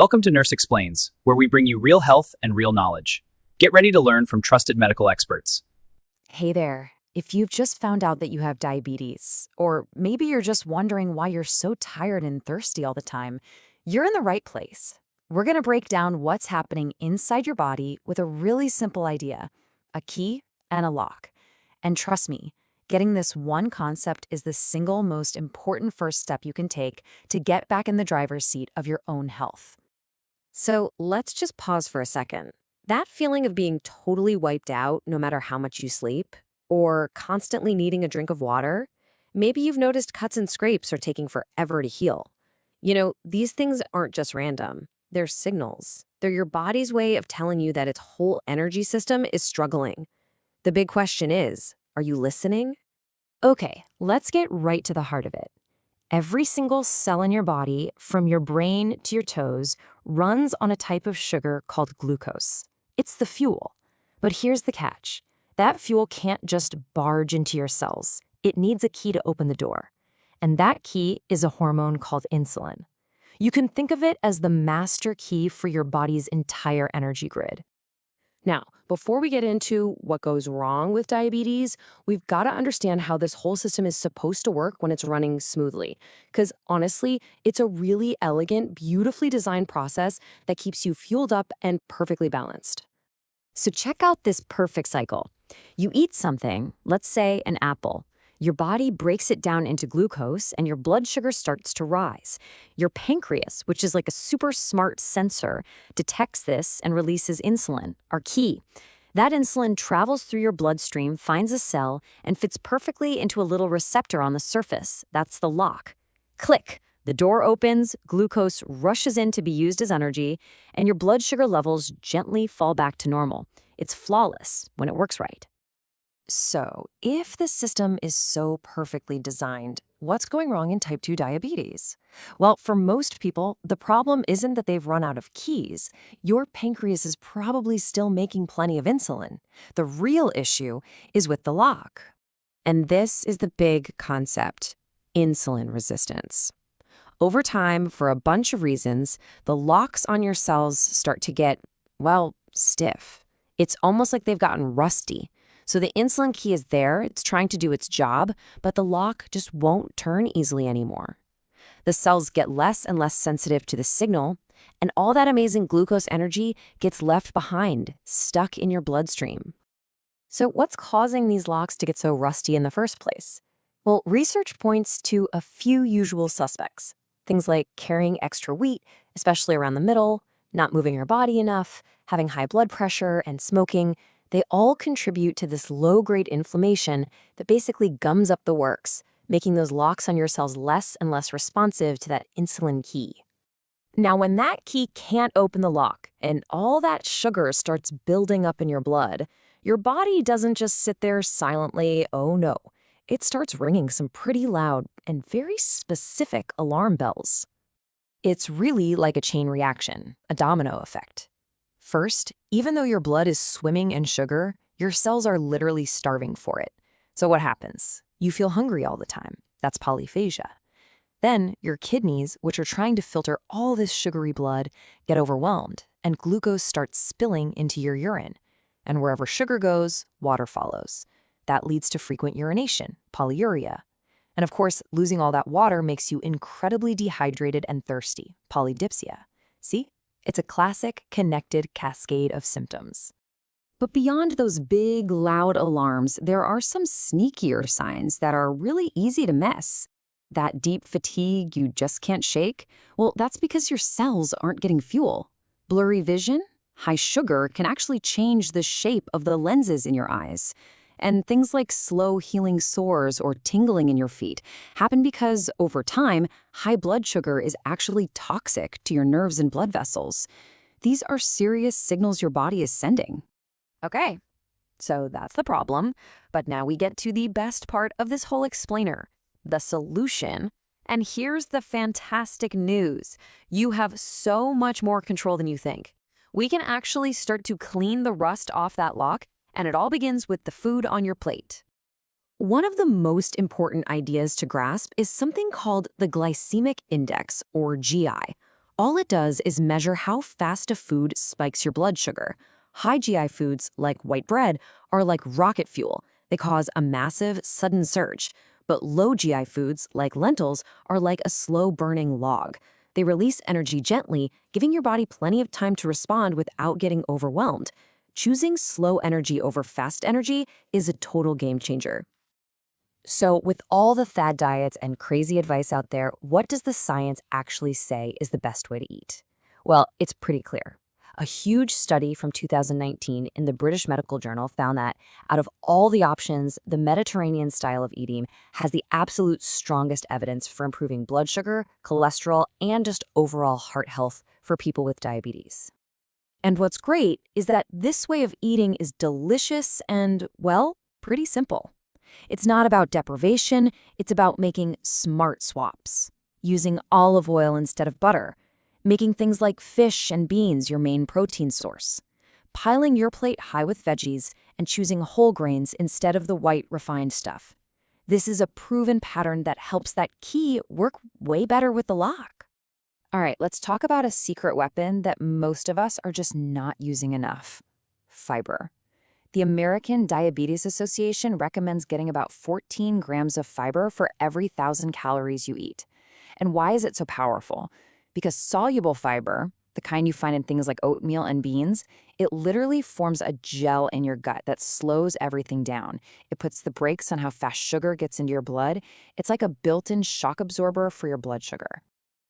Welcome to Nurse Explains, where we bring you real health and real knowledge. Get ready to learn from trusted medical experts. Hey there. If you've just found out that you have diabetes, or maybe you're just wondering why you're so tired and thirsty all the time, you're in the right place. We're going to break down what's happening inside your body with a really simple idea, a key and a lock. And trust me, getting this one concept is the single most important first step you can take to get back in the driver's seat of your own health. So let's just pause for a second. That feeling of being totally wiped out no matter how much you sleep, or constantly needing a drink of water, maybe you've noticed cuts and scrapes are taking forever to heal. These things aren't just random. They're signals. They're your body's way of telling you that its whole energy system is struggling. The big question is, are you listening? Okay, let's get right to the heart of it. Every single cell in your body, from your brain to your toes, runs on a type of sugar called glucose. It's the fuel. But here's the catch. That fuel can't just barge into your cells. It needs a key to open the door. And that key is a hormone called insulin. You can think of it as the master key for your body's entire energy grid. Now, before we get into what goes wrong with diabetes, we've got to understand how this whole system is supposed to work when it's running smoothly. Because honestly, it's a really elegant, beautifully designed process that keeps you fueled up and perfectly balanced. So check out this perfect cycle. You eat something, let's say an apple. Your body breaks it down into glucose and your blood sugar starts to rise. Your pancreas, which is like a super smart sensor, detects this and releases insulin, our key. That insulin travels through your bloodstream, finds a cell, and fits perfectly into a little receptor on the surface. That's the lock. Click. The door opens, glucose rushes in to be used as energy, and your blood sugar levels gently fall back to normal. It's flawless when it works right. So, if the system is so perfectly designed, what's going wrong in type 2 diabetes? Well, for most people, the problem isn't that they've run out of keys. Your pancreas is probably still making plenty of insulin. The real issue is with the lock. And this is the big concept: insulin resistance. Over time, for a bunch of reasons, the locks on your cells start to get, stiff. It's almost like they've gotten rusty. So the insulin key is there, it's trying to do its job, but the lock just won't turn easily anymore. The cells get less and less sensitive to the signal, and all that amazing glucose energy gets left behind, stuck in your bloodstream. So what's causing these locks to get so rusty in the first place? Well, research points to a few usual suspects. Things like carrying extra weight, especially around the middle, not moving your body enough, having high blood pressure, and smoking. They all contribute to this low-grade inflammation that basically gums up the works, making those locks on your cells less and less responsive to that insulin key. Now, when that key can't open the lock and all that sugar starts building up in your blood, your body doesn't just sit there silently, oh no. It starts ringing some pretty loud and very specific alarm bells. It's really like a chain reaction, a domino effect. First, even though your blood is swimming in sugar, your cells are literally starving for it. So what happens? You feel hungry all the time. That's polyphagia. Then your kidneys, which are trying to filter all this sugary blood, get overwhelmed, and glucose starts spilling into your urine. And wherever sugar goes, water follows. That leads to frequent urination, polyuria. And of course, losing all that water makes you incredibly dehydrated and thirsty, polydipsia. See? It's a classic connected cascade of symptoms. But beyond those big, loud alarms, there are some sneakier signs that are really easy to miss. That deep fatigue you just can't shake? Well, that's because your cells aren't getting fuel. Blurry vision? High sugar can actually change the shape of the lenses in your eyes. And things like slow healing sores or tingling in your feet happen because, over time, high blood sugar is actually toxic to your nerves and blood vessels. These are serious signals your body is sending. Okay, so that's the problem. But now we get to the best part of this whole explainer, the solution. And here's the fantastic news. You have so much more control than you think. We can actually start to clean the rust off that lock, and it all begins with the food on your plate. One of the most important ideas to grasp is something called the glycemic index, or GI. All it does is measure how fast a food spikes your blood sugar. High GI foods, like white bread, are like rocket fuel. They cause a massive, sudden surge. But low GI foods, like lentils, are like a slow-burning log. They release energy gently, giving your body plenty of time to respond without getting overwhelmed. Choosing slow energy over fast energy is a total game changer. So, with all the fad diets and crazy advice out there, what does the science actually say is the best way to eat? Well, it's pretty clear. A huge study from 2019 in the British Medical Journal found that out of all the options, the Mediterranean style of eating has the absolute strongest evidence for improving blood sugar, cholesterol, and just overall heart health for people with diabetes. And what's great is that this way of eating is delicious and, well, pretty simple. It's not about deprivation, it's about making smart swaps. Using olive oil instead of butter. Making things like fish and beans your main protein source. Piling your plate high with veggies and choosing whole grains instead of the white refined stuff. This is a proven pattern that helps that key work way better with the lock. All right, let's talk about a secret weapon that most of us are just not using enough. Fiber. The American Diabetes Association recommends getting about 14 grams of fiber for every 1,000 calories you eat. And why is it so powerful? Because soluble fiber, the kind you find in things like oatmeal and beans, it literally forms a gel in your gut that slows everything down. It puts the brakes on how fast sugar gets into your blood. It's like a built-in shock absorber for your blood sugar.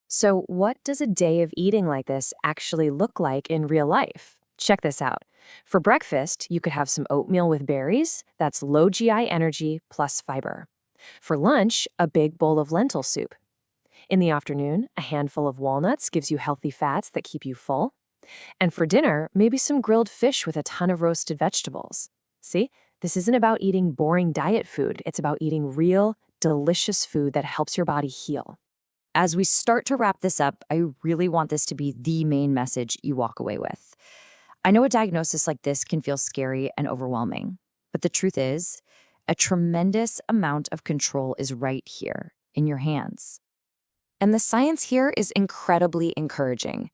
So what does a day of eating like this actually look like in real life? Check this out. For breakfast, you could have some oatmeal with berries. That's low GI energy plus fiber. For lunch, a big bowl of lentil soup. In the afternoon, a handful of walnuts gives you healthy fats that keep you full. And for dinner, maybe some grilled fish with a ton of roasted vegetables. See, this isn't about eating boring diet food. It's about eating real, delicious food that helps your body heal. As we start to wrap this up, I really want this to be the main message you walk away with. I know a diagnosis like this can feel scary and overwhelming, but the truth is, a tremendous amount of control is right here in your hands. And the science here is incredibly encouraging.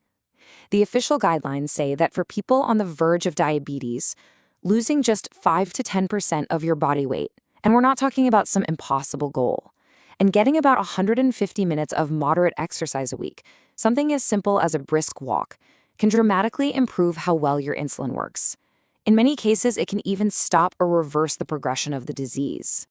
The official guidelines say that for people on the verge of diabetes, losing just 5 to 10% of your body weight, and we're not talking about some impossible goal, and getting about 150 minutes of moderate exercise a week, something as simple as a brisk walk, can dramatically improve how well your insulin works. In many cases, it can even stop or reverse the progression of the disease.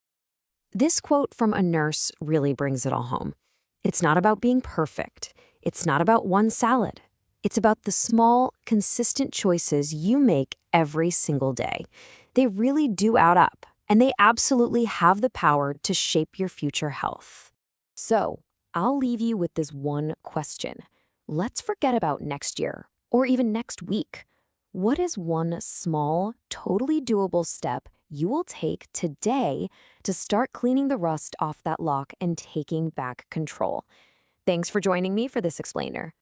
This quote from a nurse really brings it all home. It's not about being perfect. It's not about one salad. It's about the small, consistent choices you make every single day. They really do add up, and they absolutely have the power to shape your future health. So, I'll leave you with this one question. Let's forget about next year, or even next week. What is one small, totally doable step you will take today to start cleaning the rust off that lock and taking back control? Thanks for joining me for this explainer.